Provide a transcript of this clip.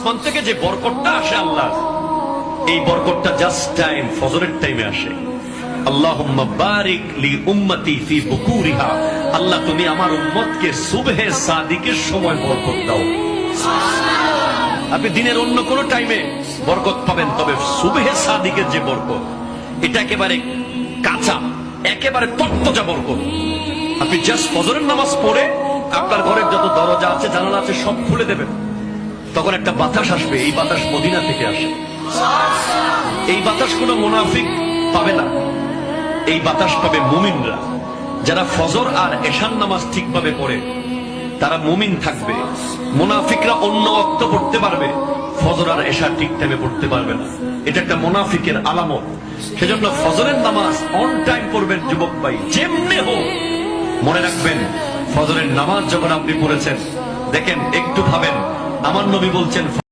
আসমান থেকে যে বরকতটা আসে আল্লাহ, এই বরকতটা জাস্ট টাইম ফজরের টাইমে আসে। আল্লাহুম্মা বারিক লি উম্মতি ফি বুকুরিহা, আল্লাহ তুমি আমার উম্মতকে সুবহে সাদিকের সময় বরকত দাও। আপনি দিনের অন্য কোন টাইমে বরকত পাবেন, তবে সুবহে সাদিকের যে বরকত, এটা একেবারে কাঁচা, একেবারে তত্ত্বজা বরকত। আপনি জাস্ট ফজরের নামাজ পড়ে আপনার ঘরের যত দরজা আছে জানালা আছে সব খুলে দেবেন, তখন একটা বাতাস আসবে। এই বাতাস মদিনা থেকে আসে। এই বাতাস কোনো মুনাফিক পাবে না, এই বাতাস পাবে মুমিনরা। যারা ফজর আর এশার নামাজ ঠিকভাবে পড়ে তারা মুমিন থাকবে। মুনাফিকরা অন্য ওয়াক্ত পড়তে পারবে, ফজর আর এশা ঠিক টাইমে পড়তে পারবে না। এটা একটা মুনাফিকের আলামত। সেজন্য ফজরের নামাজ অন টাইম পড়বেন যুবক ভাই, যেমনি হোক। মনে রাখবেন, ফজরের নামাজ যখন আপনি পড়েছেন, দেখেন একটু ভাবেন, আমার নবী বলছেন